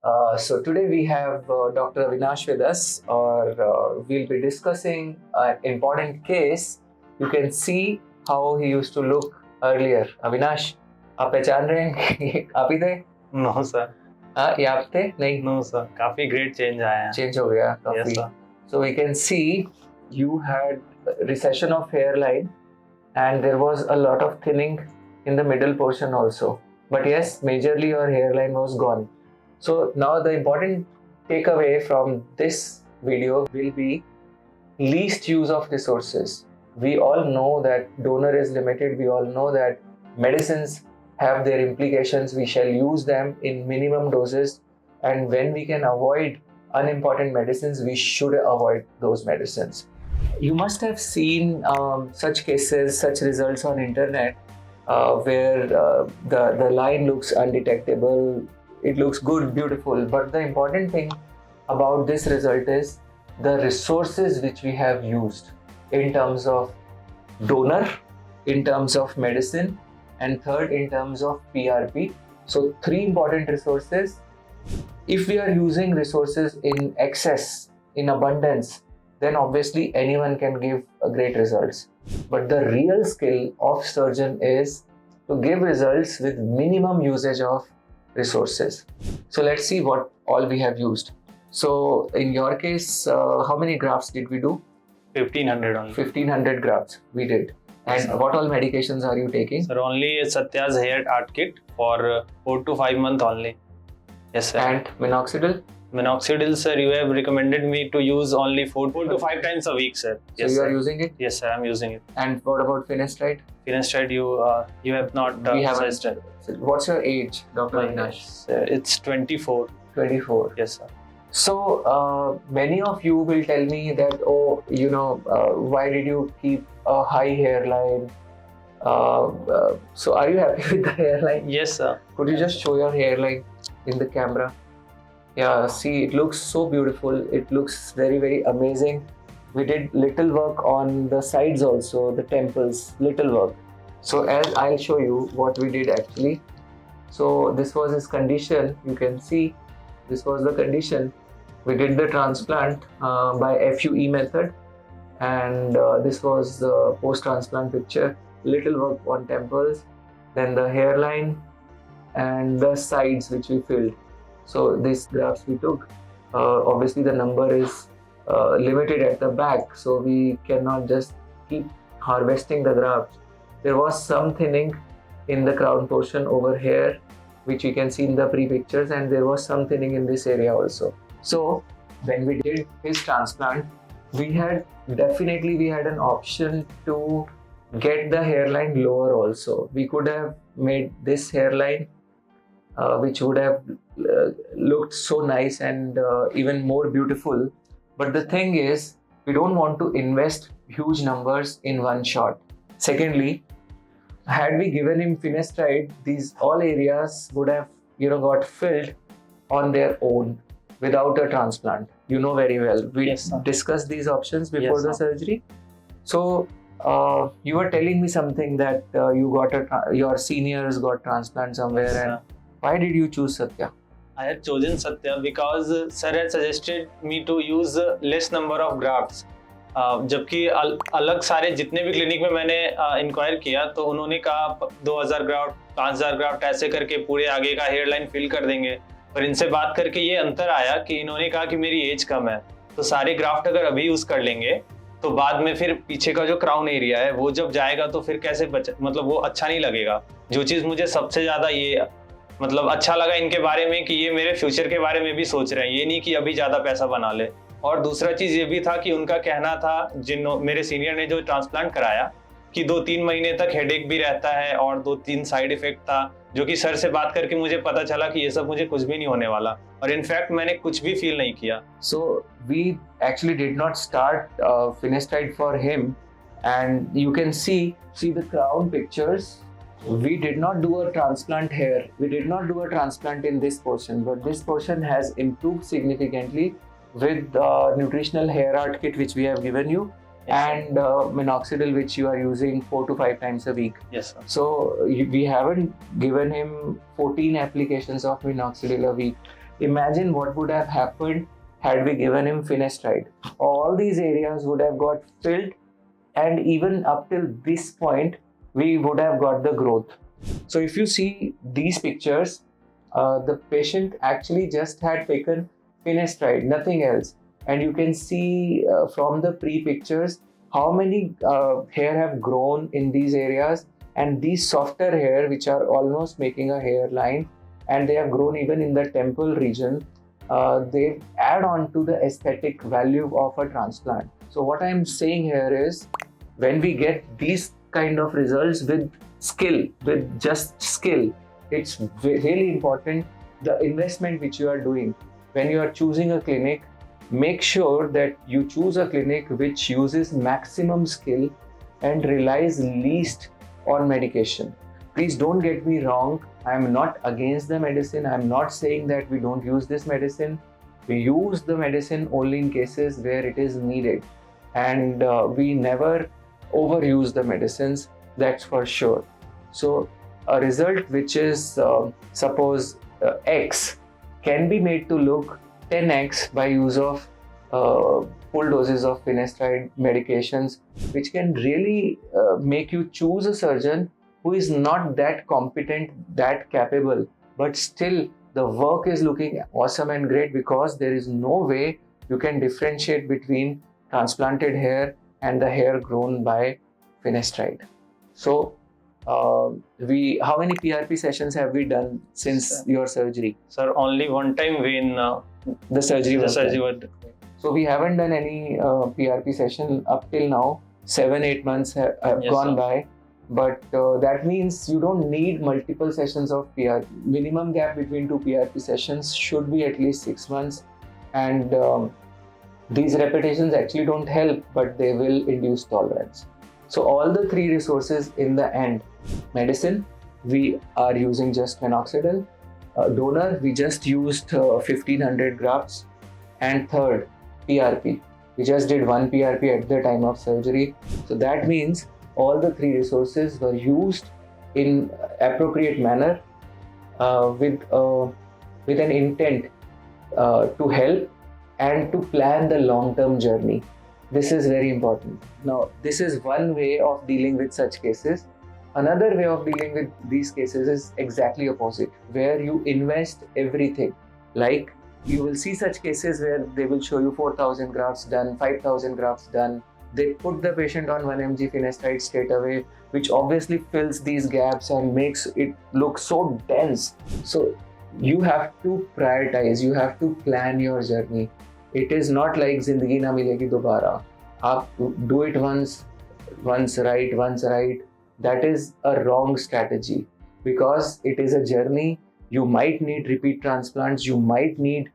So today we have Dr. Avinash with us, or we'll be discussing an important case. You can see how he used to look earlier. Avinash, आप पहचान रहे हैं? आप ही थे? No sir. हाँ, ये आप थे? नहीं, नो सर, काफी ग्रेट चेंज आया है. चेंज हो गया Yes, काफी. sir. So we can see you had recession of hairline, and there was a lot of thinning in the middle portion also. But yes, majorly your hairline was gone. So now the important takeaway from this video will be least use of resources. We all know that donor is limited. We all know that medicines have their implications. We shall use them in minimum doses, and when we can avoid unimportant medicines, we should avoid those medicines. You must have seen such cases, such results on internet where the line looks undetectable. It looks good, beautiful, but the important thing about this result is the resources which we have used in terms of donor, in terms of medicine, and third in terms of PRP. So three important resources. If we are using resources in excess, in abundance, then obviously anyone can give great results. But the real skill of surgeon is to give results with minimum usage of resources. So let's see what all we have used. So in your case, how many grafts did we do? 1500 only. 1500 grafts we did. And Yes, what all medications are you taking? Sir, only Satya's hair art kit for 4 to 5 months only. Yes, sir. And minoxidil? Minoxidil, sir, you have recommended me to use only 4 to 5 times a week, sir. So Yes, you sir. are using it? Yes, sir, I'm using it. And what about finasteride? Finasteride, you have not We haven't. suggested. So what's your age, Dr. Avinash? Sir, it's 24. 24. Yes, sir. So many of you will tell me that, why did you keep a high hairline? So are you happy with the hairline? Yes, sir. Could you just show your hairline in the camera? Yeah, see, it looks so beautiful. It looks very, very amazing. We did little work on the sides also, the temples, little work. So as I'll show you what we did actually. So this was his condition. You can see this was the condition. We did the transplant by FUE method, and this was the post-transplant picture. Little work on temples, then the hairline and the sides which we filled. So these grafts we took. Obviously the number is limited at the back, so we cannot just keep harvesting the grafts. There was some thinning in the crown portion over here, which you can see in the pre-pictures, and there was some thinning in this area also. So when we did his transplant, we had an option to get the hairline lower also. We could have made this hairline which would have looked so nice and even more beautiful. But the thing is, we don't want to invest huge numbers in one shot. Secondly, had we given him finasteride, these all areas would have got filled on their own without a transplant. You know very well. We Yes, sir. discussed these options before Yes, the sir. surgery. So you were telling me something that you got your seniors got transplant somewhere. Yes, and sir. why did you choose Satya? I had chosen Satya because sir had suggested me to use less number of grafts. जबकि अलग सारे जितने भी clinic में मैंने inquire किया तो उन्होंने कहा 2000 ग्राफ्ट 5000 ग्राफ्ट ऐसे करके पूरे आगे का हेयर लाइन फिल कर देंगे. पर इनसे बात करके ये अंतर आया कि इन्होंने कहा कि मेरी एज कम है, तो सारे ग्राफ्ट अगर अभी यूज कर लेंगे तो बाद में फिर पीछे का जो क्राउन एरिया है वो जब जाएगा तो फिर कैसे मतलब वो अच्छा नहीं लगेगा. जो चीज़ मुझे सबसे ज़्यादा ये अच्छा लगा इनके बारे में कि ये मेरे फ्यूचर के बारे में भी सोच रहे हैं, ये नहीं कि अभी ज़्यादा पैसा बना ले. और दूसरा चीज़ ये भी था कि उनका कहना था मेरे सीनियर ने जो ट्रांसप्लांट कराया कि 2-3 महीने तक हेडेक भी रहता है और 2-3 साइड इफेक्ट था, जो कि सर से बात करके मुझे पता चला कि ये सब मुझे कुछ भी नहीं होने वाला और इनफैक्ट मैंने कुछ भी फील नहीं किया. So we actually did not start finasteride for him, and you can see the crown pictures. We did not do a transplant here. We did not do a transplant in this portion, but this portion has improved significantly with the nutritional hair art kit which we have given you. Yes, and minoxidil which you are using 4 to 5 times a week. Yes, sir. So we haven't given him 14 applications of minoxidil a week. Imagine what would have happened had we given him finasteride. All these areas would have got filled, and even up till this point, we would have got the growth. So if you see these pictures, the patient actually just had taken finasteride, nothing else. And you can see from the pre-pictures how many hair have grown in these areas, and these softer hair which are almost making a hairline, and they have grown even in the temple region. They add on to the aesthetic value of a transplant. So what I'm saying here is, when we get these kind of results with skill, with just skill, it's really important the investment which you are doing. When you are choosing a clinic, make sure that you choose a clinic which uses maximum skill and relies least on medication. Please don't get me wrong, I am not against the medicine. I am not saying that we don't use this medicine. We use the medicine only in cases where it is needed, and we never overuse the medicines, that's for sure. So a result which is suppose X can be made to look 10x by use of full doses of finasteride medications, which can really make you choose a surgeon who is not that competent, that capable, but still the work is looking awesome and great, because there is no way you can differentiate between transplanted hair and the hair grown by finasteride. So how many PRP sessions have we done since your surgery? Sir, only one time when The surgery the was surgery done. was. So we haven't done any PRP session up till now. 7-8 months have Yes, gone sir. by, but that means you don't need multiple sessions of PRP. Minimum gap between two PRP sessions should be at least 6 months, and these repetitions actually don't help, but they will induce tolerance. So all the three resources in the end: medicine, we are using just minoxidil; donor, we just used 1500 grafts; and third, PRP. We just did one PRP at the time of surgery. So that means all the three resources were used in appropriate manner, with an intent to help and to plan the long-term journey. This is very important. Now, this is one way of dealing with such cases. Another way of dealing with these cases is exactly opposite, where you invest everything. Like, you will see such cases where they will show you 4,000 grafts done, 5,000 grafts done. They put the patient on 1 mg finasteride straight away, which obviously fills these gaps and makes it look so dense. So you have to prioritize, you have to plan your journey. It is not like Zindagi na milegi dobara. Aap do it once right. That is a wrong strategy, because it is a journey. You might need repeat transplants, you might need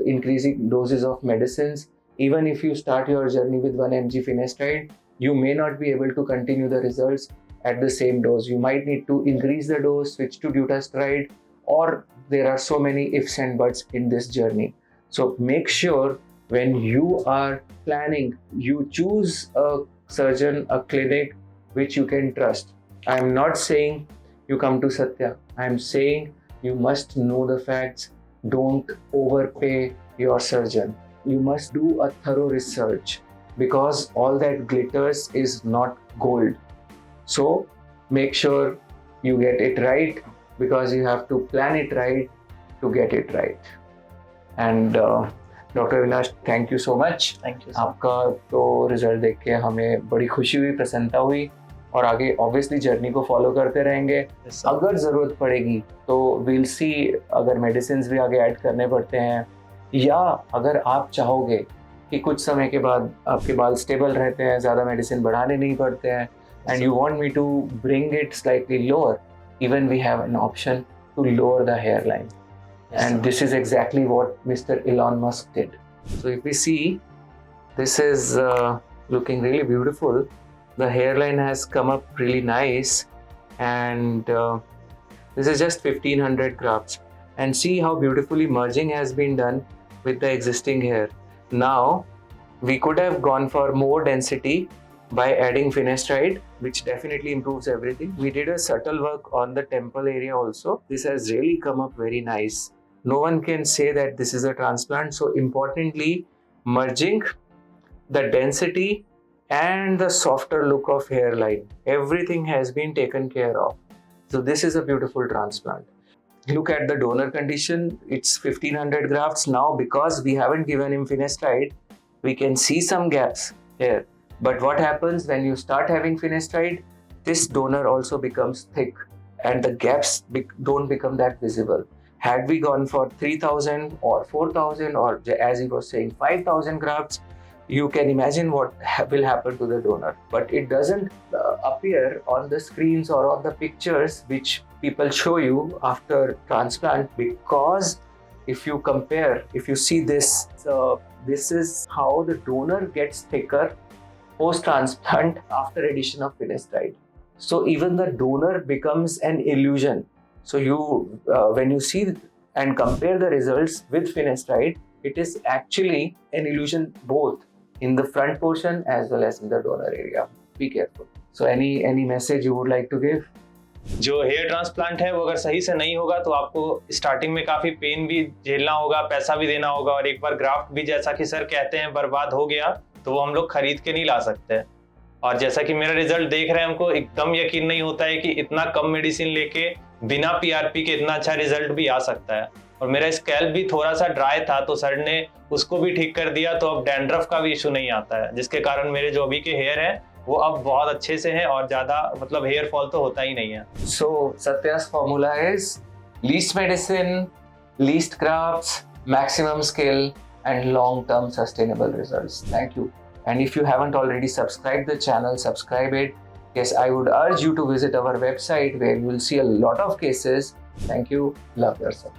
increasing doses of medicines. Even if you start your journey with 1 mg finasteride, you may not be able to continue the results at the same dose. You might need to increase the dose, switch to dutasteride, or there are so many ifs and buts in this journey. So make sure when you are planning, you choose a surgeon, a clinic which you can trust. I am not saying you come to Satya. I am saying you must know the facts. Don't overpay your surgeon. You must do a thorough research, because all that glitters is not gold. So make sure you get it right, because you have to plan it right to get it right. And Dr. Avinash, thank you so much. Thank you, sir. आपका तो result देख के हमें बड़ी खुशी हुई, प्रसन्नता हुई, और आगे ऑब्वियसली जर्नी को फॉलो करते रहेंगे. Yes, sir. अगर ज़रूरत पड़ेगी तो विल सी, अगर मेडिसिन भी आगे ऐड करने पड़ते हैं, या अगर आप चाहोगे कि कुछ समय के बाद आपके बाल स्टेबल रहते हैं, ज़्यादा मेडिसिन बढ़ाने नहीं पड़ते हैं, and you want me to bring it slightly lower, even we have an option to lower the hairline. Yes, And sir. this is exactly what Mr. Elon Musk did. So if we see, this is looking really beautiful. The hairline has come up really nice, and this is just 1500 grafts. And see how beautifully merging has been done with the existing hair. Now, we could have gone for more density by adding finasteride, which definitely improves everything. We did a subtle work on the temple area also. This has really come up very nice. no one can say that this is a transplant. So importantly, merging the density and the softer look of hairline, everything has been taken care of. So this is a beautiful transplant. Look at the donor condition, it's 1500 grafts. Now because we haven't given him finasteride, we can see some gaps here. But what happens when you start having finasteride, this donor also becomes thick and the gaps don't become that visible. Had we gone for 3000 or 4000 or as he was saying 5000 grafts, you can imagine what will happen to the donor. But it doesn't appear on the screens or on the pictures which people show you after transplant, because if you compare, if you see this, this is how the donor gets thicker post-transplant after addition of finasteride. So even the donor becomes an illusion. So you, when you see and compare the results with finasteride, it is actually an illusion both in the front portion as well as in the donor area. Be careful. So any message you would like to give? जो hair transplant है वो अगर सही से नहीं होगा तो आपको स्टार्टिंग में काफी पेन भी झेलना होगा, पैसा भी देना होगा, और एक बार ग्राफ्ट भी जैसा कि सर कहते हैं बर्बाद हो गया तो वो हम लोग खरीद के नहीं ला सकते। और जैसा कि मेरा रिजल्ट देख रहे हैं, हमको एकदम यकीन नहीं होता है कि इतना कम मेडिसिन लेके बिना पीआरपी के इतना अच्छा रिजल्ट भी आ सकता है। और मेरा स्कैल्प भी थोड़ा सा ड्राई था तो सर ने उसको भी ठीक कर दिया, तो अब डैंड्रफ का भी इशू नहीं आता है, जिसके कारण मेरे जो अभी के हेयर है वो अब बहुत अच्छे से हैं और ज्यादा मतलब हेयर फॉल तो होता ही नहीं है। So Satya's formula is least medicine, least grafts, maximum skill and long-term sustainable results. Thank you. And if you haven't already subscribed the channel, subscribe it. Yes, I would urge you to visit our website where you will see a lot of cases. Thank you. Love yourself.